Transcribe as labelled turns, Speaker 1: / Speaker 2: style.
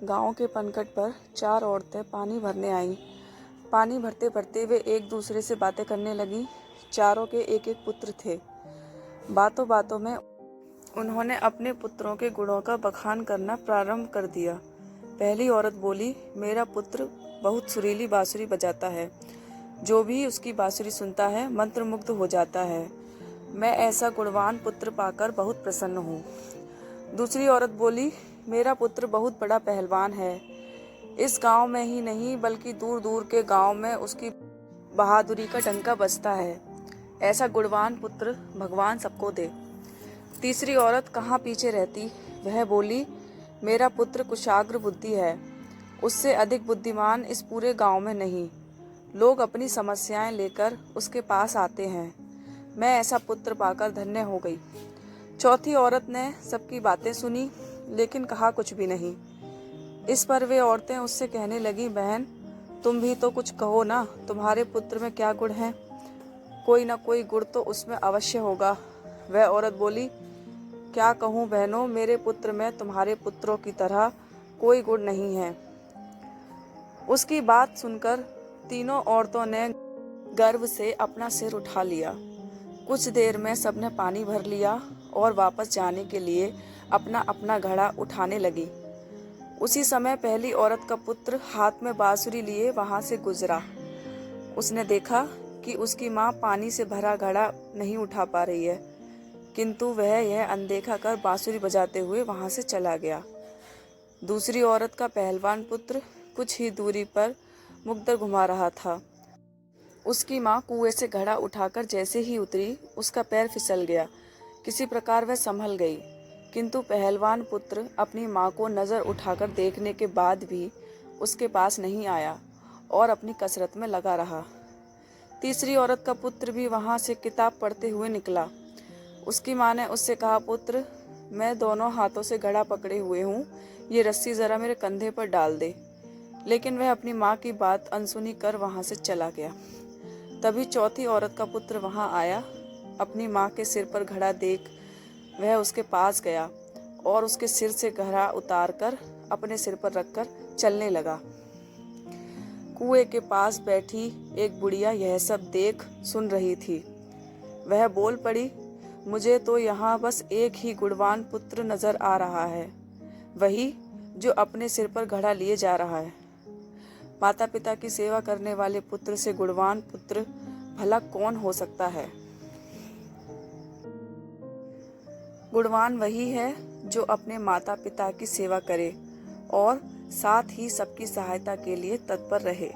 Speaker 1: गांव के पनकट पर 4 औरतें पानी भरने आईं। पानी भरते भरते वे एक दूसरे से बातें करने लगीं। चारों के एक एक पुत्र थे। बातों बातों में उन्होंने अपने पुत्रों के गुणों का बखान करना प्रारंभ कर दिया। पहली औरत बोली, मेरा पुत्र बहुत सुरीली बांसुरी बजाता है। जो भी उसकी बांसुरी सुनता है मंत्रमुग्ध हो जाता है। मैं ऐसा गुणवान पुत्र पाकर बहुत प्रसन्न हूँ। दूसरी औरत बोली, मेरा पुत्र बहुत बड़ा पहलवान है। इस गांव में ही नहीं बल्कि दूर दूर के गांव में उसकी बहादुरी का डंका बजता है। ऐसा गुणवान पुत्र भगवान सबको दे। तीसरी औरत कहाँ पीछे रहती, वह बोली, मेरा पुत्र कुशाग्र बुद्धि है। उससे अधिक बुद्धिमान इस पूरे गांव में नहीं। लोग अपनी समस्याएं लेकर उसके पास आते हैं। मैं ऐसा पुत्र पाकर धन्य हो गई। चौथी औरत ने सबकी बातें सुनी लेकिन कहा कुछ भी नहीं। इस पर वे औरतें उससे कहने लगी, बहन तुम भी तो कुछ कहो ना, तुम्हारे पुत्र में क्या गुण है? कोई ना कोई गुण तो उसमें अवश्य होगा। वह औरत बोली, क्या कहूँ बहनों, मेरे पुत्र में तुम्हारे पुत्रों की तरह कोई गुण नहीं है। उसकी बात सुनकर तीनों औरतों ने गर्व से अपना सिर उठा लिया। कुछ देर में सबने पानी भर लिया और वापस जाने के लिए अपना अपना घड़ा उठाने लगी। उसी समय पहली औरत का पुत्र हाथ में बांसुरी लिए वहां से गुजरा। उसने देखा कि उसकी माँ पानी से भरा घड़ा नहीं उठा पा रही है, किंतु वह यह अनदेखा कर बांसुरी बजाते हुए वहां से चला गया। दूसरी औरत का पहलवान पुत्र कुछ ही दूरी पर मुग्दर घुमा रहा था। उसकी माँ कुएं से घड़ा उठाकर जैसे ही उतरी, उसका पैर फिसल गया। किसी प्रकार वह संभल गई, किंतु पहलवान पुत्र अपनी माँ को नज़र उठाकर देखने के बाद भी उसके पास नहीं आया और अपनी कसरत में लगा रहा। तीसरी औरत का पुत्र भी वहाँ से किताब पढ़ते हुए निकला। उसकी माँ ने उससे कहा, पुत्र मैं दोनों हाथों से घड़ा पकड़े हुए हूँ, ये रस्सी ज़रा मेरे कंधे पर डाल दे। लेकिन वह अपनी माँ की बात अनसुनी कर वहाँ से चला गया। तभी चौथी औरत का पुत्र वहाँ आया। अपनी माँ के सिर पर घड़ा देख वह उसके पास गया और उसके सिर से घड़ा उतारकर अपने सिर पर रखकर चलने लगा। कुएं के पास बैठी एक बुढ़िया यह सब देख सुन रही थी। वह बोल पड़ी, मुझे तो यहाँ बस एक ही गुणवान पुत्र नजर आ रहा है, वही जो अपने सिर पर घड़ा लिए जा रहा है। माता पिता की सेवा करने वाले पुत्र से गुणवान पुत्र भला कौन हो सकता है? गुणवान वही है जो अपने माता पिता की सेवा करे और साथ ही सबकी सहायता के लिए तत्पर रहे।